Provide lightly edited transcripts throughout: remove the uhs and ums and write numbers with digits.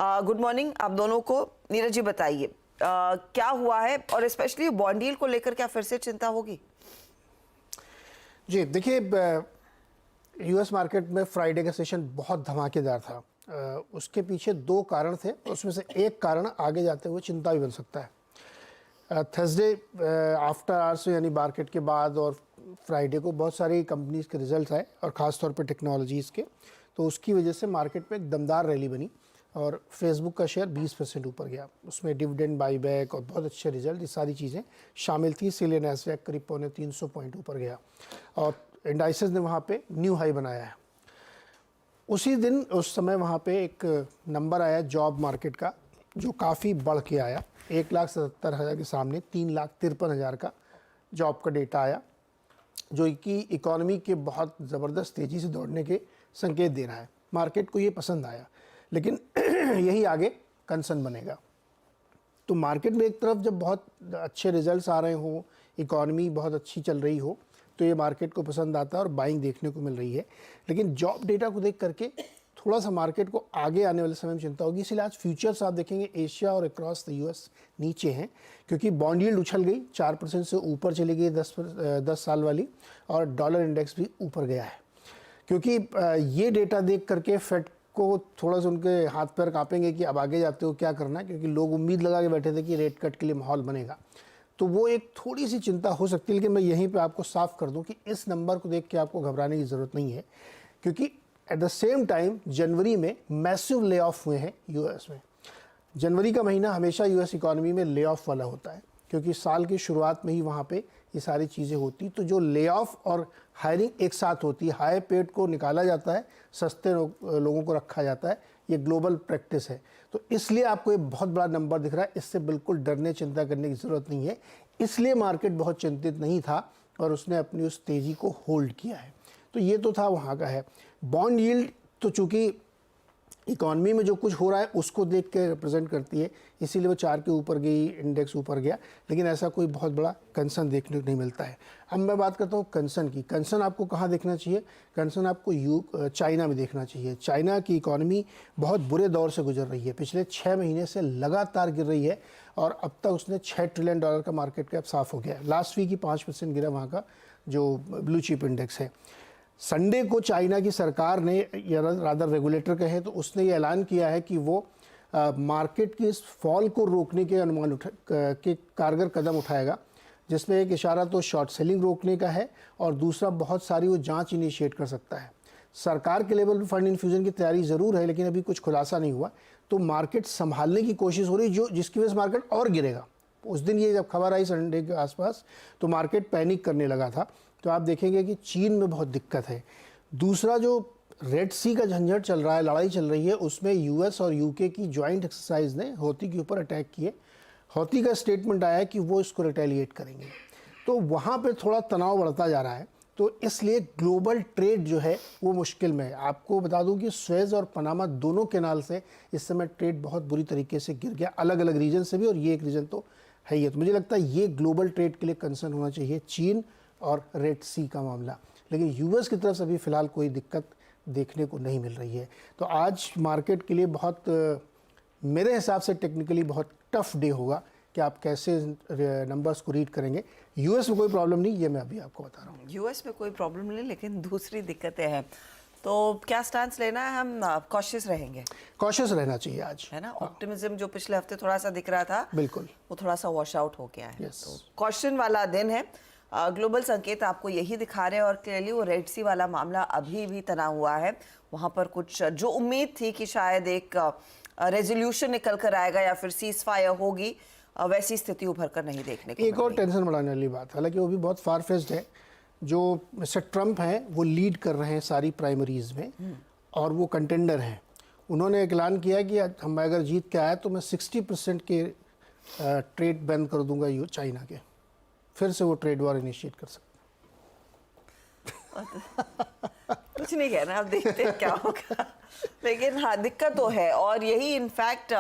Good morning आप दोनों को। नीरज जी बताइए क्या हुआ है और स्पेशली बॉन्ड डील को लेकर क्या फिर से चिंता होगी? जी देखिए, यूएस मार्केट में फ्राइडे का सेशन बहुत धमाकेदार था। उसके पीछे दो कारण थे, उसमें से एक कारण आगे जाते हुए चिंता भी बन सकता है। थर्सडे आफ्टर आवर्स यानी मार्केट के बाद और फ्राइडे को बहुत सारी कंपनीज के रिजल्ट्स आए और ख़ास तौर पे टेक्नोलॉजीज़ के, तो उसकी वजह से मार्केट में एक दमदार रैली बनी और फेसबुक का शेयर 20% ऊपर गया। उसमें डिविडेंड बाईबैक और बहुत अच्छे रिजल्ट, ये सारी चीज़ें शामिल थी। इसीलिए नैस्डैक करीब 350 पॉइंट ऊपर गया और इंडाइसेस ने वहाँ पे न्यू हाई बनाया है। उसी दिन उस समय वहाँ पे एक नंबर आया जॉब मार्केट का, जो काफ़ी बढ़ के आया। 1,77,000 के सामने 3,53,000 का जॉब का डेटा आया, जो कि इकॉनमी के बहुत ज़बरदस्त तेज़ी से दौड़ने के संकेत दे रहा है। मार्केट को ये पसंद आया, लेकिन यही आगे कंसर्न बनेगा। तो मार्केट में एक तरफ जब बहुत अच्छे रिजल्ट्स आ रहे हों, इकॉनमी बहुत अच्छी चल रही हो, तो ये मार्केट को पसंद आता है और बाइंग देखने को मिल रही है। लेकिन जॉब डेटा को देख करके थोड़ा सा मार्केट को आगे आने वाले समय में चिंता होगी। इसलिए आज फ्यूचर्स आप देखेंगे एशिया और अक्रॉस द यूएस नीचे हैं, क्योंकि बॉन्ड यील्ड उछल गई, 4% से ऊपर चली गई 10 साल वाली, और डॉलर इंडेक्स भी ऊपर गया है। क्योंकि ये डेटा देख करके फेड को थोड़ा सा उनके हाथ पैर कांपेंगे कि अब आगे जाते हो क्या करना है, क्योंकि लोग उम्मीद लगा के बैठे थे कि रेट कट के लिए माहौल बनेगा। तो वो एक थोड़ी सी चिंता हो सकती है। लेकिन मैं यहीं पे आपको साफ कर दूं कि इस नंबर को देख के आपको घबराने की ज़रूरत नहीं है, क्योंकि एट द सेम टाइम जनवरी में मैसिव ले ऑफ हुए हैं यूएस में। जनवरी का महीना हमेशा यूएस इकॉनमी में ले ऑफ वाला होता है, क्योंकि साल की शुरुआत में ही वहाँ पे ये सारी चीज़ें होती। तो जो ले ऑफ और हायरिंग एक साथ होती है, हाई पेड को निकाला जाता है, सस्ते लोगों को रखा जाता है, ये ग्लोबल प्रैक्टिस है। तो इसलिए आपको ये बहुत बड़ा नंबर दिख रहा है, इससे बिल्कुल डरने चिंता करने की ज़रूरत नहीं है। इसलिए मार्केट बहुत चिंतित नहीं था और उसने अपनी उस तेज़ी को होल्ड किया है। तो ये तो था वहाँ का है। बॉन्ड यील्ड तो चूँकि इकॉनमी में जो कुछ हो रहा है उसको देख के रिप्रेजेंट करती है, इसीलिए वो 4 के ऊपर गई, इंडेक्स ऊपर गया। लेकिन ऐसा कोई बहुत बड़ा कंसर्न देखने को नहीं मिलता है। अब मैं बात करता हूँ कंसर्न की। कंसर्न आपको कहाँ देखना चाहिए? कंसर्न आपको चाइना में देखना चाहिए। चाइना की इकॉनमी बहुत बुरे दौर से गुजर रही है, पिछले 6 महीने से लगातार गिर रही है और अब तक उसने $6 ट्रिलियन का मार्केट कैप साफ हो गया है। लास्ट वीक ही 5% गिरा वहाँ का जो ब्लू चिप इंडेक्स है। संडे को चाइना की सरकार ने, या रादर रेगुलेटर कहे तो, उसने ये ऐलान किया है कि वो मार्केट की इस फॉल को रोकने के अनुमान के कारगर कदम उठाएगा, जिसमें एक इशारा तो शॉर्ट सेलिंग रोकने का है और दूसरा बहुत सारी वो जांच इनिशिएट कर सकता है। सरकार के लेवल पर फंड इन्फ्यूजन की तैयारी ज़रूर है, लेकिन अभी कुछ खुलासा नहीं हुआ। तो मार्केट संभालने की कोशिश हो रही, जिसकी वजह से मार्केट और गिरेगा। उस दिन ये जब खबर आई संडे के आसपास, तो मार्केट पैनिक करने लगा था। तो आप देखेंगे कि चीन में बहुत दिक्कत है। दूसरा जो रेड सी का झंझट चल रहा है, लड़ाई चल रही है, उसमें यूएस और यूके की जॉइंट एक्सरसाइज ने हौती के ऊपर अटैक किए। हौती का स्टेटमेंट आया कि वो इसको रिटेलिएट करेंगे, तो वहाँ पे थोड़ा तनाव बढ़ता जा रहा है। तो इसलिए ग्लोबल ट्रेड जो है वो मुश्किल में है। आपको बता दूं कि स्वेज और पनामा दोनों कैनाल से इस समय ट्रेड बहुत बुरी तरीके से गिर गया, अलग अलग रीजन से भी, और ये एक रीजन तो है ही है। तो मुझे लगता है ये ग्लोबल ट्रेड के लिए कंसर्न होना चाहिए, चीन और रेड सी का मामला। लेकिन यूएस की तरफ से अभी फ़िलहाल कोई दिक्कत देखने को नहीं मिल रही है। तो आज मार्केट के लिए बहुत, मेरे हिसाब से टेक्निकली बहुत टफ डे होगा कि आप कैसे नंबर्स को रीड करेंगे। यूएस में कोई प्रॉब्लम नहीं, ये मैं अभी आपको बता रहा हूँ। यूएस में कोई प्रॉब्लम नहीं, लेकिन दूसरी दिक्कतें हैं। तो क्या स्टांस लेना है? हम कॉशियस रहेंगे? कॉशियस रहना चाहिए आज, है ना। ऑप्टिमिज्म जो पिछले हफ्ते थोड़ा सा दिख रहा था, बिल्कुल वो थोड़ा सा वॉश आउट हो गया है। yes. तो कॉशन वाला दिन है। ग्लोबल संकेत आपको यही दिखा रहे हैं और क्लियरली वो रेड सी वाला मामला अभी भी तना हुआ है। वहाँ पर कुछ जो उम्मीद थी कि शायद एक रेजोल्यूशन निकल कर आएगा या फिर सीज फायर होगी, वैसी स्थिति उभर कर नहीं देखने को एक और टेंशन बढ़ाने वाली बात, हालांकि वो भी बहुत फार फेच्ड है। जो मिस्टर ट्रंप हैं वो लीड कर रहे हैं सारी प्राइमरीज में और वो कंटेंडर हैं। उन्होंने ऐलान किया कि हम अगर जीत के आए तो मैं 60% के ट्रेड बैन कर दूंगा चाइना के। फिर से वो ट्रेड वॉर इनिशिएट कर सकते। कुछ नहीं कहना, अब देखते हैं क्या होगा। लेकिन हाँ, दिक्कत तो है और यही इनफैक्ट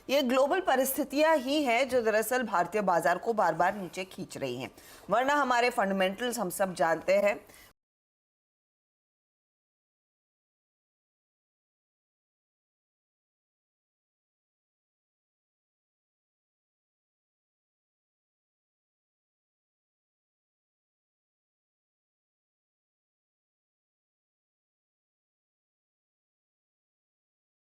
ये ग्लोबल परिस्थितियां ही हैं जो दरअसल भारतीय बाजार को बार बार नीचे खींच रही हैं। वरना हमारे फंडामेंटल्स हम सब जानते हैं